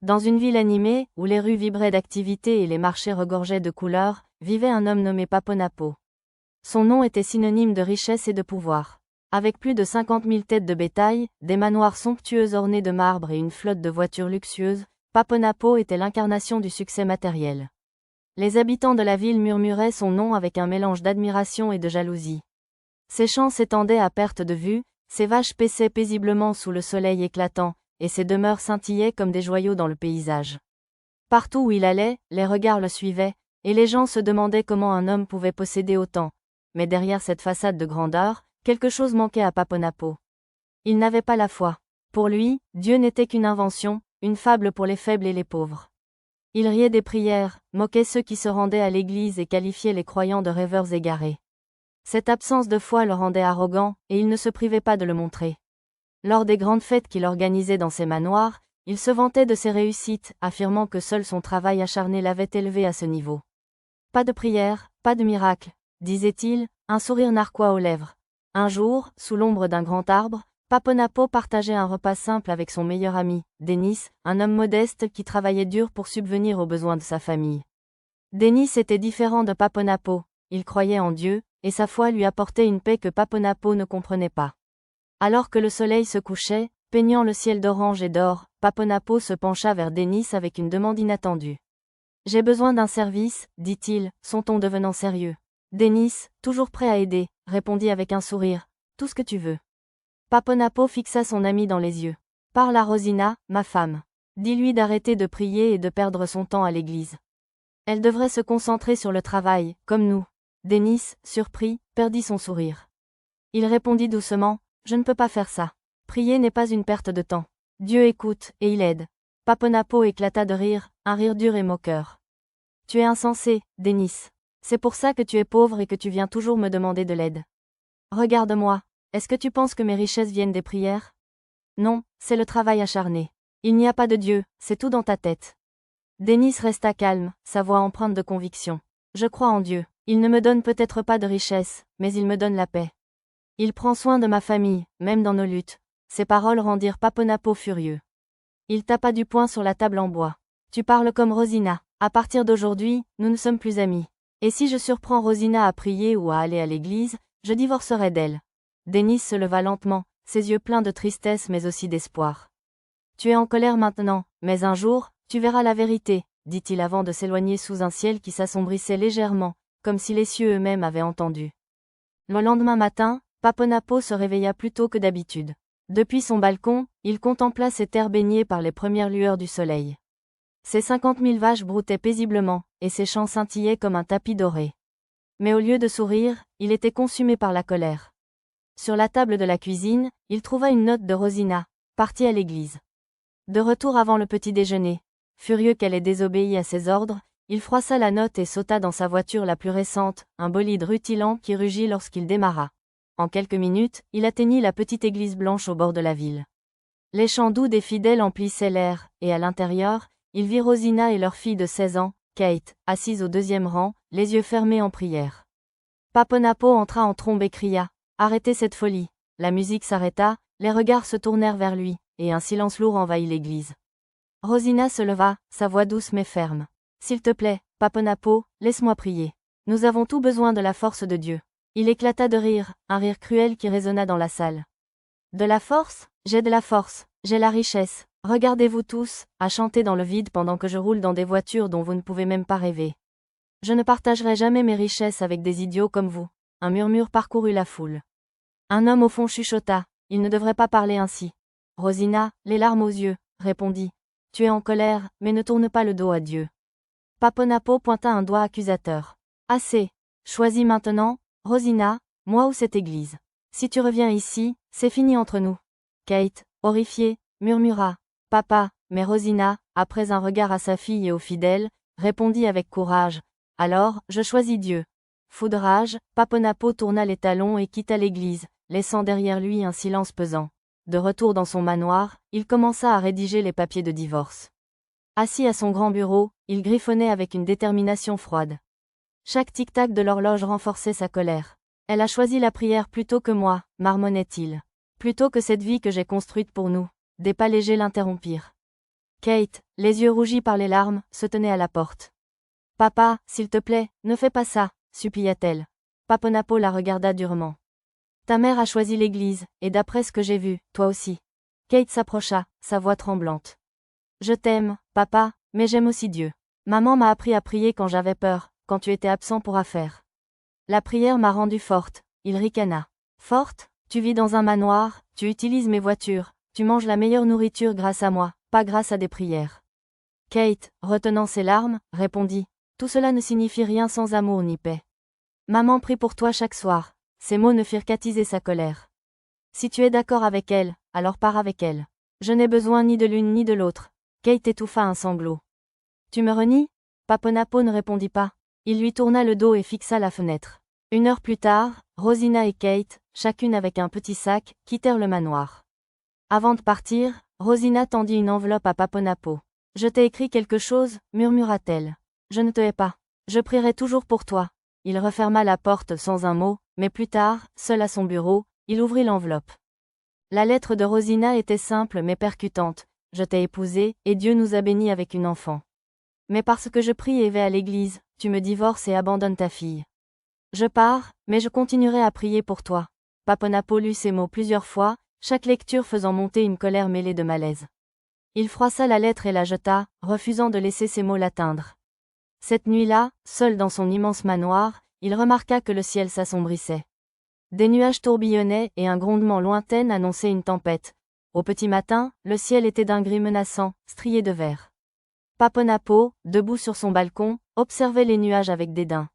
Dans une ville animée, où les rues vibraient d'activité et les marchés regorgeaient de couleurs, vivait un homme nommé Paponapo. Son nom était synonyme de richesse et de pouvoir. Avec plus de 50 000 têtes de bétail, des manoirs somptueux ornés de marbre et une flotte de voitures luxueuses, Paponapo était l'incarnation du succès matériel. Les habitants de la ville murmuraient son nom avec un mélange d'admiration et de jalousie. Ses champs s'étendaient à perte de vue, ses vaches paissaient paisiblement sous le soleil éclatant, et ses demeures scintillaient comme des joyaux dans le paysage. Partout où il allait, les regards le suivaient, et les gens se demandaient comment un homme pouvait posséder autant. Mais derrière cette façade de grandeur, quelque chose manquait à Paponapo. Il n'avait pas la foi. Pour lui, Dieu n'était qu'une invention, une fable pour les faibles et les pauvres. Il riait des prières, moquait ceux qui se rendaient à l'église et qualifiait les croyants de rêveurs égarés. Cette absence de foi le rendait arrogant, et il ne se privait pas de le montrer. Lors des grandes fêtes qu'il organisait dans ses manoirs, il se vantait de ses réussites, affirmant que seul son travail acharné l'avait élevé à ce niveau. Pas de prière, pas de miracle, disait-il, un sourire narquois aux lèvres. Un jour, sous l'ombre d'un grand arbre, Paponapo partageait un repas simple avec son meilleur ami, Denis, un homme modeste qui travaillait dur pour subvenir aux besoins de sa famille. Denis était différent de Paponapo, il croyait en Dieu, et sa foi lui apportait une paix que Paponapo ne comprenait pas. Alors que le soleil se couchait, peignant le ciel d'orange et d'or, Paponapo se pencha vers Denis avec une demande inattendue. « J'ai besoin d'un service, dit-il, son ton devenant sérieux. Denis, toujours prêt à aider, répondit avec un sourire. Tout ce que tu veux. Paponapo fixa son ami dans les yeux. Parle à Rosina, ma femme. Dis-lui d'arrêter de prier et de perdre son temps à l'église. Elle devrait se concentrer sur le travail, comme nous. Denis, surpris, perdit son sourire. Il répondit doucement, je ne peux pas faire ça. Prier n'est pas une perte de temps. Dieu écoute, et il aide. Paponapo éclata de rire, un rire dur et moqueur. Tu es insensé, Denis. C'est pour ça que tu es pauvre et que tu viens toujours me demander de l'aide. Regarde-moi, est-ce que tu penses que mes richesses viennent des prières? Non, c'est le travail acharné. Il n'y a pas de Dieu, c'est tout dans ta tête. Denis resta calme, sa voix empreinte de conviction. Je crois en Dieu. Il ne me donne peut-être pas de richesse, mais il me donne la paix. Il prend soin de ma famille, même dans nos luttes. Ces paroles rendirent Paponapo furieux. Il tapa du poing sur la table en bois. Tu parles comme Rosina. À partir d'aujourd'hui, nous ne sommes plus amis. Et si je surprends Rosina à prier ou à aller à l'église, je divorcerai d'elle. Denis se leva lentement, ses yeux pleins de tristesse mais aussi d'espoir. Tu es en colère maintenant, mais un jour, tu verras la vérité, dit-il avant de s'éloigner sous un ciel qui s'assombrissait légèrement, comme si les cieux eux-mêmes avaient entendu. Le lendemain matin, Paponapo se réveilla plus tôt que d'habitude. Depuis son balcon, il contempla ses terres baignées par les premières lueurs du soleil. Ses 50 000 vaches broutaient paisiblement, et ses champs scintillaient comme un tapis doré. Mais au lieu de sourire, il était consumé par la colère. Sur la table de la cuisine, il trouva une note de Rosina, partie à l'église. De retour avant le petit déjeuner, furieux qu'elle ait désobéi à ses ordres, il froissa la note et sauta dans sa voiture la plus récente, un bolide rutilant qui rugit lorsqu'il démarra. En quelques minutes, il atteignit la petite église blanche au bord de la ville. Les chants doux des fidèles emplissaient l'air, et à l'intérieur, il vit Rosina et leur fille de 16 ans, Kate, assise au deuxième rang, les yeux fermés en prière. Paponapo entra en trombe et cria « Arrêtez cette folie !» La musique s'arrêta, les regards se tournèrent vers lui, et un silence lourd envahit l'église. Rosina se leva, sa voix douce mais ferme. « S'il te plaît, Paponapo, laisse-moi prier. Nous avons tout besoin de la force de Dieu. » Il éclata de rire, un rire cruel qui résonna dans la salle. « De la force? J'ai de la force, j'ai la richesse. Regardez-vous tous, à chanter dans le vide pendant que je roule dans des voitures dont vous ne pouvez même pas rêver. Je ne partagerai jamais mes richesses avec des idiots comme vous. » Un murmure parcourut la foule. Un homme au fond chuchota, « Il ne devrait pas parler ainsi. » Rosina, les larmes aux yeux, répondit, « Tu es en colère, mais ne tourne pas le dos à Dieu. » Paponapo pointa un doigt accusateur. « Assez. Choisis maintenant, Rosina, moi ou cette église. Si tu reviens ici, c'est fini entre nous. » Kate, horrifiée, murmura, « Papa », mais Rosina, après un regard à sa fille et aux fidèles, répondit avec courage, « Alors, je choisis Dieu. » Fou de rage, Paponapo tourna les talons et quitta l'église, laissant derrière lui un silence pesant. De retour dans son manoir, il commença à rédiger les papiers de divorce. Assis à son grand bureau, il griffonnait avec une détermination froide. Chaque tic-tac de l'horloge renforçait sa colère. « Elle a choisi la prière plutôt que moi, marmonnait-il. Plutôt que cette vie que j'ai construite pour nous. » Des pas légers l'interrompirent. Kate, les yeux rougis par les larmes, se tenait à la porte. Papa, s'il te plaît, ne fais pas ça, supplia-t-elle. Paponapo la regarda durement. Ta mère a choisi l'église, et d'après ce que j'ai vu, toi aussi. Kate s'approcha, sa voix tremblante. Je t'aime, papa, mais j'aime aussi Dieu. Maman m'a appris à prier quand j'avais peur, quand tu étais absent pour affaires. La prière m'a rendue forte, il ricana. Forte? Tu vis dans un manoir, tu utilises mes voitures, tu manges la meilleure nourriture grâce à moi, pas grâce à des prières. Kate, retenant ses larmes, répondit. Tout cela ne signifie rien sans amour ni paix. Maman prie pour toi chaque soir. Ces mots ne firent qu'attiser sa colère. Si tu es d'accord avec elle, alors pars avec elle. Je n'ai besoin ni de l'une ni de l'autre. Kate étouffa un sanglot. Tu me renies? Paponapo ne répondit pas. Il lui tourna le dos et fixa la fenêtre. 1 heure plus tard, Rosina et Kate, chacune avec un petit sac, quittèrent le manoir. Avant de partir, Rosina tendit une enveloppe à Paponapo. Je t'ai écrit quelque chose, murmura-t-elle. Je ne te hais pas. Je prierai toujours pour toi. Il referma la porte sans un mot, mais plus tard, seul à son bureau, il ouvrit l'enveloppe. La lettre de Rosina était simple mais percutante. Je t'ai épousée, et Dieu nous a bénis avec une enfant. Mais parce que je prie et vais à l'église, tu me divorces et abandonnes ta fille. Je pars, mais je continuerai à prier pour toi. Paponapo lut ces mots plusieurs fois, chaque lecture faisant monter une colère mêlée de malaise. Il froissa la lettre et la jeta, refusant de laisser ces mots l'atteindre. Cette nuit-là, seul dans son immense manoir, il remarqua que le ciel s'assombrissait. Des nuages tourbillonnaient et un grondement lointain annonçait une tempête. Au petit matin, le ciel était d'un gris menaçant, strié de vert. Paponapo, debout sur son balcon, observait les nuages avec dédain.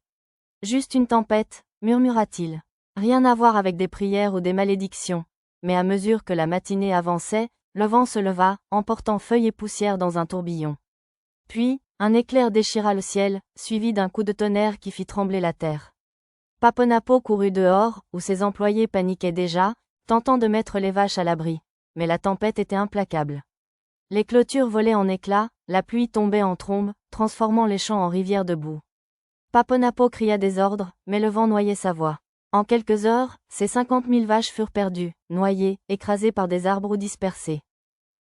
Juste une tempête, murmura-t-il. Rien à voir avec des prières ou des malédictions. Mais à mesure que la matinée avançait, le vent se leva, emportant feuilles et poussière dans un tourbillon. Puis, un éclair déchira le ciel, suivi d'un coup de tonnerre qui fit trembler la terre. Paponapo courut dehors, où ses employés paniquaient déjà, tentant de mettre les vaches à l'abri. Mais la tempête était implacable. Les clôtures volaient en éclats, la pluie tombait en trombes, transformant les champs en rivières de boue. Paponapo cria des ordres, mais le vent noyait sa voix. En quelques heures, ses 50 000 vaches furent perdues, noyées, écrasées par des arbres ou dispersés.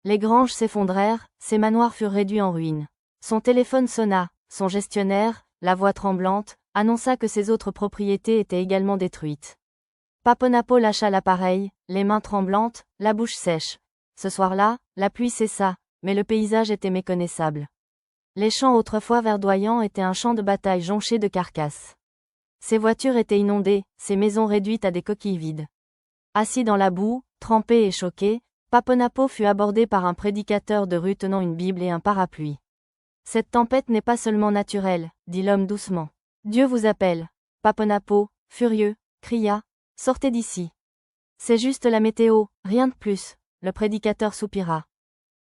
Les granges s'effondrèrent, ses manoirs furent réduits en ruines. Son téléphone sonna, son gestionnaire, la voix tremblante, annonça que ses autres propriétés étaient également détruites. Paponapo lâcha l'appareil, les mains tremblantes, la bouche sèche. Ce soir-là, la pluie cessa, mais le paysage était méconnaissable. Les champs autrefois verdoyants étaient un champ de bataille jonché de carcasses. Ses voitures étaient inondées, ses maisons réduites à des coquilles vides. Assis dans la boue, trempé et choqué, Paponapo fut abordé par un prédicateur de rue tenant une Bible et un parapluie. Cette tempête n'est pas seulement naturelle, dit l'homme doucement. Dieu vous appelle. Paponapo, furieux, cria. Sortez d'ici. C'est juste la météo, rien de plus, le prédicateur soupira.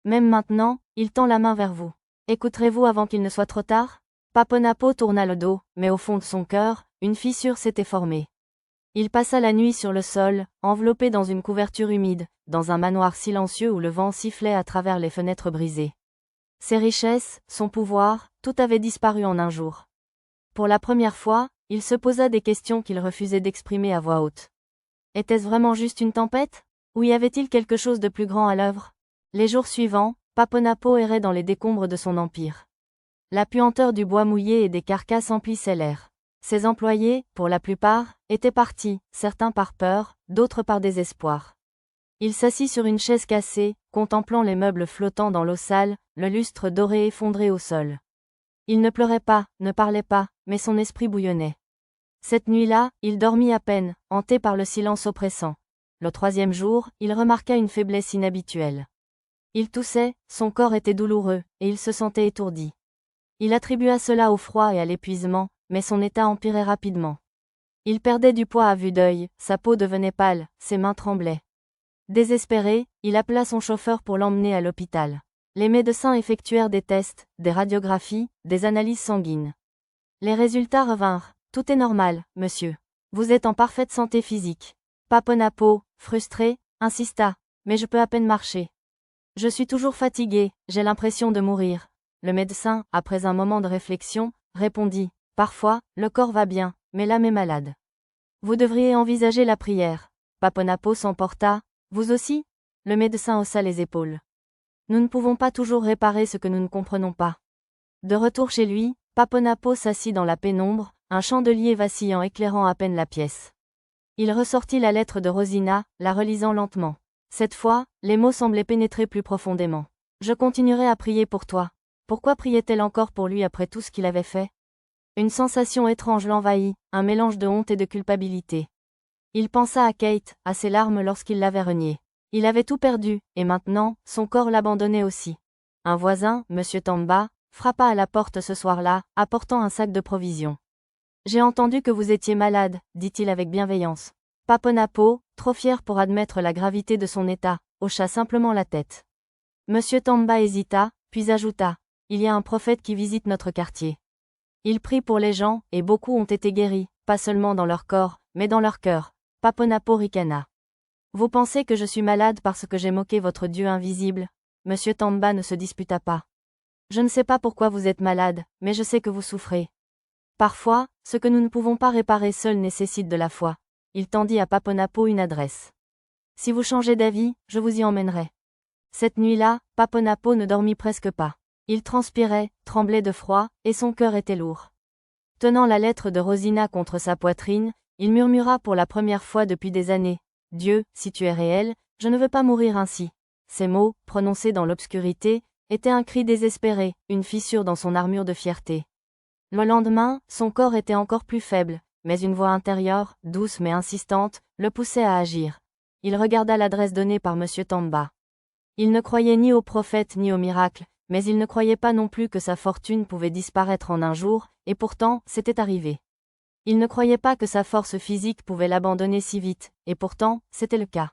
Même maintenant, il tend la main vers vous. Écouterez-vous avant qu'il ne soit trop tard? Paponapo tourna le dos, mais au fond de son cœur, une fissure s'était formée. Il passa la nuit sur le sol, enveloppé dans une couverture humide, dans un manoir silencieux où le vent sifflait à travers les fenêtres brisées. Ses richesses, son pouvoir, tout avait disparu en un jour. Pour la première fois, il se posa des questions qu'il refusait d'exprimer à voix haute. Était-ce vraiment juste une tempête? Ou y avait-il quelque chose de plus grand à l'œuvre? Les jours suivants, Paponapo errait dans les décombres de son empire. La puanteur du bois mouillé et des carcasses emplissait l'air. Ses employés, pour la plupart, étaient partis, certains par peur, d'autres par désespoir. Il s'assit sur une chaise cassée, contemplant les meubles flottants dans l'eau sale, le lustre doré effondré au sol. Il ne pleurait pas, ne parlait pas, mais son esprit bouillonnait. Cette nuit-là, il dormit à peine, hanté par le silence oppressant. Le 3e jour, il remarqua une faiblesse inhabituelle. Il toussait, son corps était douloureux, et il se sentait étourdi. Il attribua cela au froid et à l'épuisement, mais son état empirait rapidement. Il perdait du poids à vue d'œil, sa peau devenait pâle, ses mains tremblaient. Désespéré, il appela son chauffeur pour l'emmener à l'hôpital. Les médecins effectuèrent des tests, des radiographies, des analyses sanguines. Les résultats revinrent. Tout est normal, monsieur. Vous êtes en parfaite santé physique. Paponapo, frustré, insista. Mais je peux à peine marcher. Je suis toujours fatigué, j'ai l'impression de mourir. Le médecin, après un moment de réflexion, répondit. Parfois, le corps va bien, mais l'âme est malade. Vous devriez envisager la prière. Paponapo s'emporta. Vous aussi? Le médecin haussa les épaules. Nous ne pouvons pas toujours réparer ce que nous ne comprenons pas. De retour chez lui, Paponapo s'assit dans la pénombre, un chandelier vacillant éclairant à peine la pièce. Il ressortit la lettre de Rosina, la relisant lentement. Cette fois, les mots semblaient pénétrer plus profondément. Je continuerai à prier pour toi. Pourquoi priait-elle encore pour lui après tout ce qu'il avait fait? Une sensation étrange l'envahit, un mélange de honte et de culpabilité. Il pensa à Kate, à ses larmes lorsqu'il l'avait reniée. Il avait tout perdu, et maintenant, son corps l'abandonnait aussi. Un voisin, Monsieur Tamba, frappa à la porte ce soir-là, apportant un sac de provisions. J'ai entendu que vous étiez malade, dit-il avec bienveillance. Paponapo, trop fier pour admettre la gravité de son état, hocha simplement la tête. Monsieur Tamba hésita, puis ajouta. Il y a un prophète qui visite notre quartier. Il prie pour les gens, et beaucoup ont été guéris, pas seulement dans leur corps, mais dans leur cœur. Paponapo ricana. Vous pensez que je suis malade parce que j'ai moqué votre Dieu invisible? Monsieur Tamba ne se disputa pas. Je ne sais pas pourquoi vous êtes malade, mais je sais que vous souffrez. Parfois, ce que nous ne pouvons pas réparer seuls nécessite de la foi. Il tendit à Paponapo une adresse. Si vous changez d'avis, je vous y emmènerai. Cette nuit-là, Paponapo ne dormit presque pas. Il transpirait, tremblait de froid, et son cœur était lourd. Tenant la lettre de Rosina contre sa poitrine, il murmura pour la première fois depuis des années. Dieu, si tu es réel, je ne veux pas mourir ainsi. Ces mots, prononcés dans l'obscurité, étaient un cri désespéré, une fissure dans son armure de fierté. Le lendemain, son corps était encore plus faible, mais une voix intérieure, douce mais insistante, le poussait à agir. Il regarda l'adresse donnée par Monsieur Tamba. Il ne croyait ni au prophète ni au miracle, mais il ne croyait pas non plus que sa fortune pouvait disparaître en un jour, et pourtant, c'était arrivé. Il ne croyait pas que sa force physique pouvait l'abandonner si vite, et pourtant, c'était le cas.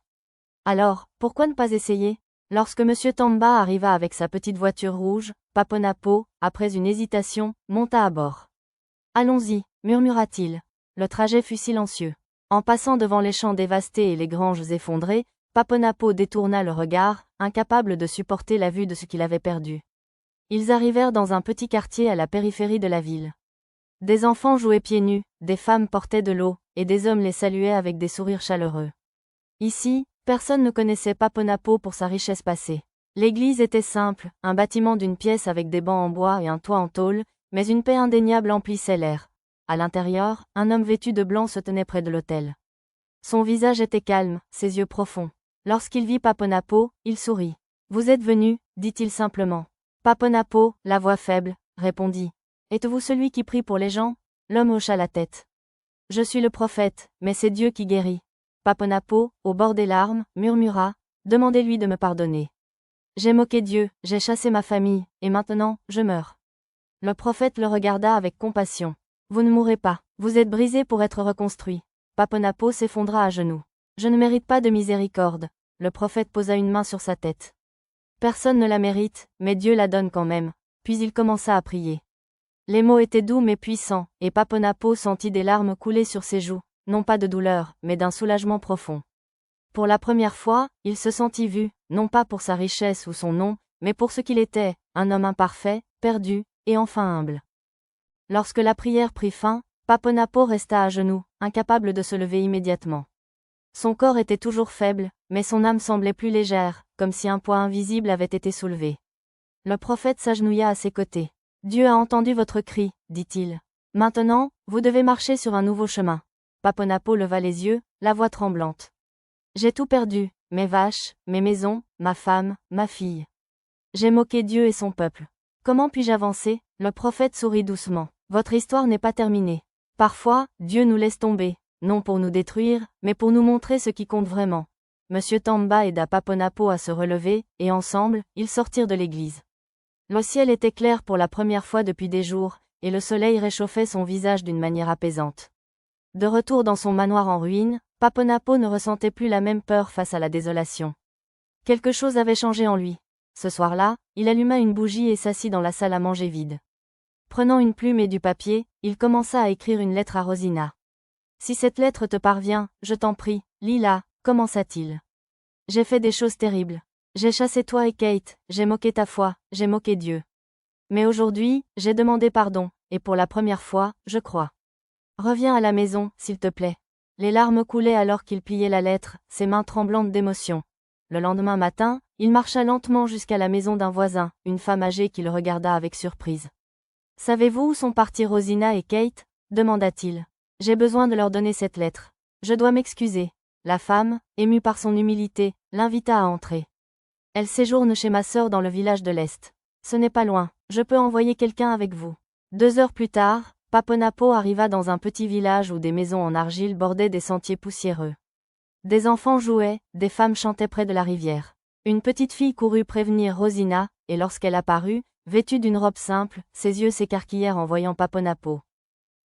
Alors, pourquoi ne pas essayer? Lorsque Monsieur Tamba arriva avec sa petite voiture rouge, Paponapo, après une hésitation, monta à bord. Allons-y, murmura-t-il. Le trajet fut silencieux. En passant devant les champs dévastés et les granges effondrées, Paponapo détourna le regard, incapable de supporter la vue de ce qu'il avait perdu. Ils arrivèrent dans un petit quartier à la périphérie de la ville. Des enfants jouaient pieds nus, des femmes portaient de l'eau, et des hommes les saluaient avec des sourires chaleureux. Ici, personne ne connaissait Paponapo pour sa richesse passée. L'église était simple, un bâtiment d'une pièce avec des bancs en bois et un toit en tôle, mais une paix indéniable emplissait l'air. À l'intérieur, un homme vêtu de blanc se tenait près de l'autel. Son visage était calme, ses yeux profonds. Lorsqu'il vit Paponapo, il sourit. Vous êtes venu, dit-il simplement. Paponapo, la voix faible, répondit. Êtes-vous celui qui prie pour les gens? L'homme hocha la tête. Je suis le prophète, mais c'est Dieu qui guérit. Paponapo, au bord des larmes, murmura. Demandez-lui de me pardonner. J'ai moqué Dieu, j'ai chassé ma famille, et maintenant, je meurs. Le prophète le regarda avec compassion. Vous ne mourrez pas, vous êtes brisé pour être reconstruit. Paponapo s'effondra à genoux. Je ne mérite pas de miséricorde. Le prophète posa une main sur sa tête. Personne ne la mérite, mais Dieu la donne quand même. Puis il commença à prier. Les mots étaient doux mais puissants, et Paponapo sentit des larmes couler sur ses joues, non pas de douleur, mais d'un soulagement profond. Pour la première fois, il se sentit vu, non pas pour sa richesse ou son nom, mais pour ce qu'il était, un homme imparfait, perdu, et enfin humble. Lorsque la prière prit fin, Paponapo resta à genoux, incapable de se lever immédiatement. Son corps était toujours faible, mais son âme semblait plus légère, comme si un poids invisible avait été soulevé. Le prophète s'agenouilla à ses côtés. Dieu a entendu votre cri, dit-il. Maintenant, vous devez marcher sur un nouveau chemin. Paponapo leva les yeux, la voix tremblante. J'ai tout perdu, mes vaches, mes maisons, ma femme, ma fille. J'ai moqué Dieu et son peuple. Comment puis-je avancer? Le prophète sourit doucement. Votre histoire n'est pas terminée. Parfois, Dieu nous laisse tomber, non pour nous détruire, mais pour nous montrer ce qui compte vraiment. Monsieur Tamba aida Paponapo à se relever, et ensemble, ils sortirent de l'église. Le ciel était clair pour la première fois depuis des jours, et le soleil réchauffait son visage d'une manière apaisante. De retour dans son manoir en ruine, Paponapo ne ressentait plus la même peur face à la désolation. Quelque chose avait changé en lui. Ce soir-là, il alluma une bougie et s'assit dans la salle à manger vide. Prenant une plume et du papier, il commença à écrire une lettre à Rosina. Si cette lettre te parvient, je t'en prie, lis-la, commença-t-il. J'ai fait des choses terribles. J'ai chassé toi et Kate, j'ai moqué ta foi, j'ai moqué Dieu. Mais aujourd'hui, j'ai demandé pardon, et pour la première fois, je crois. Reviens à la maison, s'il te plaît. Les larmes coulaient alors qu'il pliait la lettre, ses mains tremblantes d'émotion. Le lendemain matin, il marcha lentement jusqu'à la maison d'un voisin, une femme âgée qui le regarda avec surprise. « Savez-vous où sont partis Rosina et Kate ?» demanda-t-il. « J'ai besoin de leur donner cette lettre. Je dois m'excuser. » La femme, émue par son humilité, l'invita à entrer. « Elle séjourne chez ma sœur dans le village de l'Est. Ce n'est pas loin, je peux envoyer quelqu'un avec vous. » 2 heures plus tard, Paponapo arriva dans un petit village où des maisons en argile bordaient des sentiers poussiéreux. Des enfants jouaient, des femmes chantaient près de la rivière. Une petite fille courut prévenir Rosina, et lorsqu'elle apparut, vêtue d'une robe simple, ses yeux s'écarquillèrent en voyant Paponapo.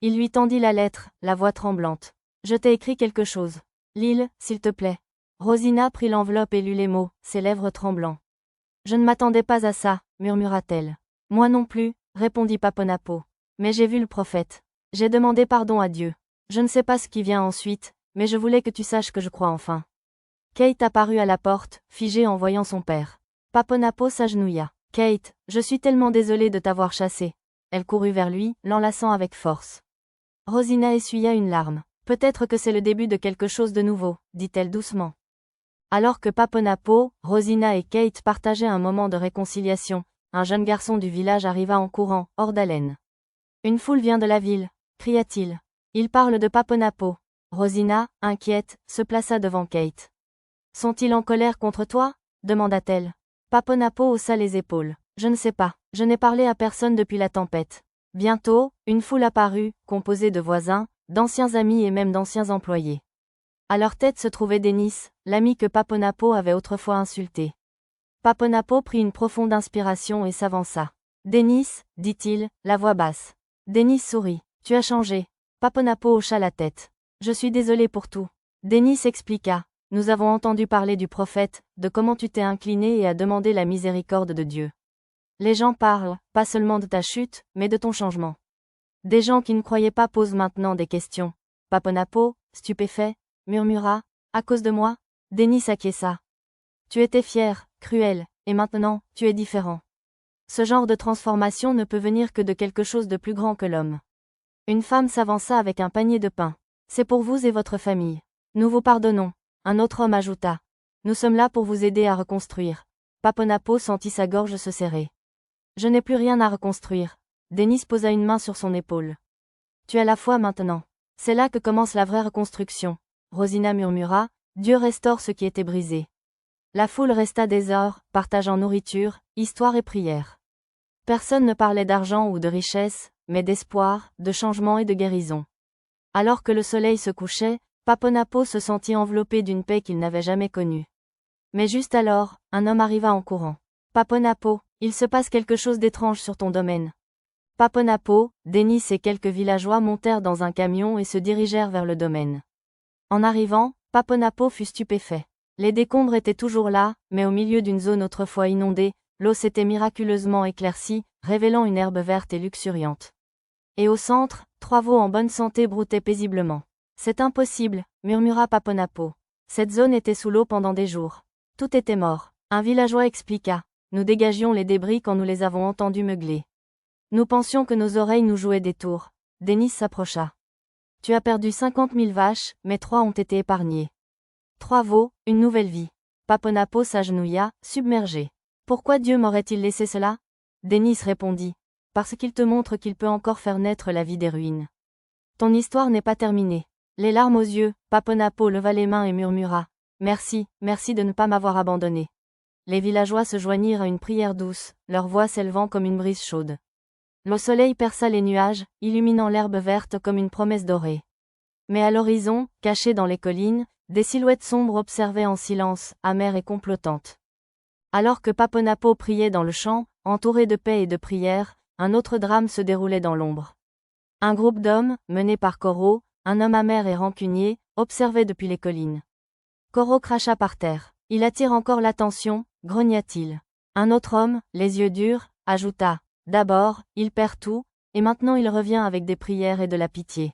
Il lui tendit la lettre, la voix tremblante. « Je t'ai écrit quelque chose. Lis-le, s'il te plaît. » Rosina prit l'enveloppe et lut les mots, ses lèvres tremblant. « Je ne m'attendais pas à ça, » murmura-t-elle. « Moi non plus, » répondit Paponapo. « Mais j'ai vu le prophète. J'ai demandé pardon à Dieu. Je ne sais pas ce qui vient ensuite, mais je voulais que tu saches que je crois enfin. » Kate apparut à la porte, figée en voyant son père. Paponapo s'agenouilla. « Kate, je suis tellement désolée de t'avoir chassée. » Elle courut vers lui, l'enlaçant avec force. Rosina essuya une larme. « Peut-être que c'est le début de quelque chose de nouveau, » dit-elle doucement. Alors que Paponapo, Rosina et Kate partageaient un moment de réconciliation, un jeune garçon du village arriva en courant, hors d'haleine. « Une foule vient de la ville, » cria-t-il. « Il parle de Paponapo. » Rosina, inquiète, se plaça devant Kate. « Sont-ils en colère contre toi ?» demanda-t-elle. Paponapo haussa les épaules. « Je ne sais pas, je n'ai parlé à personne depuis la tempête. » Bientôt, une foule apparut, composée de voisins, d'anciens amis et même d'anciens employés. À leur tête se trouvait Denis, l'ami que Paponapo avait autrefois insulté. Paponapo prit une profonde inspiration et s'avança. « Denis, » dit-il, la voix basse. Denis sourit. « Tu as changé. » Paponapo hocha la tête. « Je suis désolé pour tout. » Denis expliqua. « Nous avons entendu parler du prophète, de comment tu t'es incliné et as demandé la miséricorde de Dieu. Les gens parlent, pas seulement de ta chute, mais de ton changement. Des gens qui ne croyaient pas posent maintenant des questions. » Paponapo, stupéfait, murmura. « À cause de moi ?» Denis acquiesça. « Tu étais fier, cruel, et maintenant, tu es différent. Ce genre de transformation ne peut venir que de quelque chose de plus grand que l'homme. » Une femme s'avança avec un panier de pain. « C'est pour vous et votre famille. Nous vous pardonnons. » Un autre homme ajouta. « Nous sommes là pour vous aider à reconstruire. » Paponapo sentit sa gorge se serrer. « Je n'ai plus rien à reconstruire. » Denis posa une main sur son épaule. « Tu as la foi maintenant. C'est là que commence la vraie reconstruction. » Rosina murmura. « Dieu restaure ce qui était brisé. » La foule resta des heures, partageant nourriture, histoire et prière. Personne ne parlait d'argent ou de richesse, mais d'espoir, de changement et de guérison. Alors que le soleil se couchait, Paponapo se sentit enveloppé d'une paix qu'il n'avait jamais connue. Mais juste alors, un homme arriva en courant. « Paponapo, il se passe quelque chose d'étrange sur ton domaine. » Paponapo, Denis et quelques villageois montèrent dans un camion et se dirigèrent vers le domaine. En arrivant, Paponapo fut stupéfait. Les décombres étaient toujours là, mais au milieu d'une zone autrefois inondée, l'eau s'était miraculeusement éclaircie, révélant une herbe verte et luxuriante. Et au centre, 3 veaux en bonne santé broutaient paisiblement. « C'est impossible, » murmura Paponapo. Cette zone était sous l'eau pendant des jours. Tout était mort. Un villageois expliqua. Nous dégagions les débris quand nous les avons entendus meugler. Nous pensions que nos oreilles nous jouaient des tours. Denis s'approcha. Tu as perdu 50 000 vaches, mais 3 ont été épargnées. 3 veaux, une nouvelle vie. Paponapo s'agenouilla, submergé. Pourquoi Dieu m'aurait-il laissé cela? Denis répondit. Parce qu'il te montre qu'il peut encore faire naître la vie des ruines. Ton histoire n'est pas terminée. Les larmes aux yeux, Paponapo leva les mains et murmura. Merci, merci de ne pas m'avoir abandonné. Les villageois se joignirent à une prière douce, leur voix s'élevant comme une brise chaude. Le soleil perça les nuages, illuminant l'herbe verte comme une promesse dorée. Mais à l'horizon, cachés dans les collines, des silhouettes sombres observaient en silence, amères et complotantes. Alors que Paponapo priait dans le champ, entouré de paix et de prière, un autre drame se déroulait dans l'ombre. Un groupe d'hommes, mené par Koro, un homme amer et rancunier, observait depuis les collines. Koro cracha par terre. Il attire encore l'attention, grogna-t-il. Un autre homme, les yeux durs, ajouta. D'abord, il perd tout, et maintenant il revient avec des prières et de la pitié.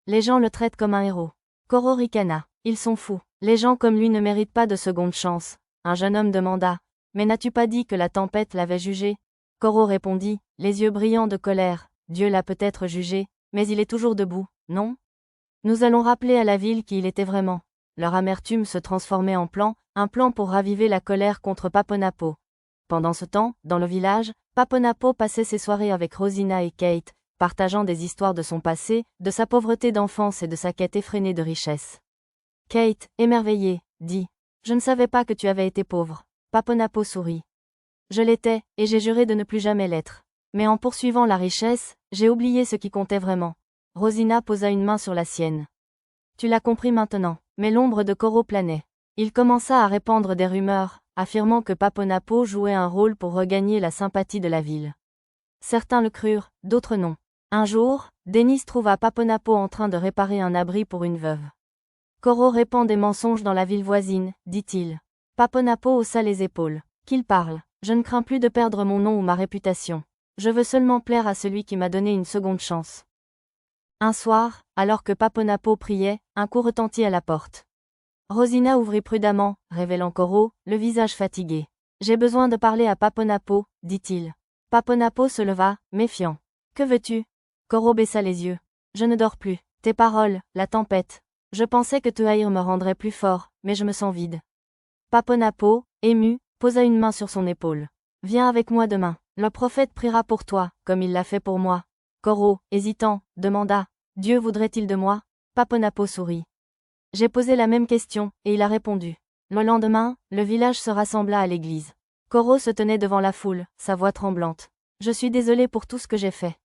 Les gens le traitent comme un héros. Koro ricana. Ils sont fous. Les gens comme lui ne méritent pas de seconde chance. Un jeune homme demanda. Mais n'as-tu pas dit que la tempête l'avait jugé? Koro répondit, les yeux brillants de colère. Dieu l'a peut-être jugé, mais il est toujours debout, non? Nous allons rappeler à la ville qui il était vraiment. leur amertume se transformait en plan, un plan pour raviver la colère contre Paponapo. Pendant ce temps, dans le village, Paponapo passait ses soirées avec Rosina et Kate, partageant des histoires de son passé, de sa pauvreté d'enfance et de sa quête effrénée de richesse. Kate, émerveillée, dit « Je ne savais pas que tu avais été pauvre. » Paponapo sourit. « Je l'étais, et j'ai juré de ne plus jamais l'être. Mais en poursuivant la richesse, j'ai oublié ce qui comptait vraiment. » Rosina posa une main sur la sienne. « Tu l'as compris maintenant. » Mais l'ombre de Koro planait. Il commença à répandre des rumeurs, affirmant que Paponapo jouait un rôle pour regagner la sympathie de la ville. Certains le crurent, d'autres non. Un jour, Dennis trouva Paponapo en train de réparer un abri pour une veuve. « Koro répand des mensonges dans la ville voisine, dit-il. » Paponapo haussa les épaules. « Qu'il parle. Je ne crains plus de perdre mon nom ou ma réputation. Je veux seulement plaire à celui qui m'a donné une seconde chance. » Un soir, alors que Paponapo priait, un coup retentit à la porte. Rosina ouvrit prudemment, révélant Koro, le visage fatigué. « J'ai besoin de parler à Paponapo, dit-il. » Paponapo se leva, méfiant. « Que veux-tu » Koro baissa les yeux. « Je ne dors plus. Tes paroles, la tempête. Je pensais que te haïr me rendrait plus fort, mais je me sens vide. » Paponapo, ému, posa une main sur son épaule. « Viens avec moi demain. Le prophète priera pour toi, comme il l'a fait pour moi. » Koro, hésitant, demanda. « Dieu voudrait-il de moi ?» Paponapo sourit. « J'ai posé la même question, et il a répondu. » Le lendemain, le village se rassembla à l'église. Koro se tenait devant la foule, sa voix tremblante. « Je suis désolé pour tout ce que j'ai fait.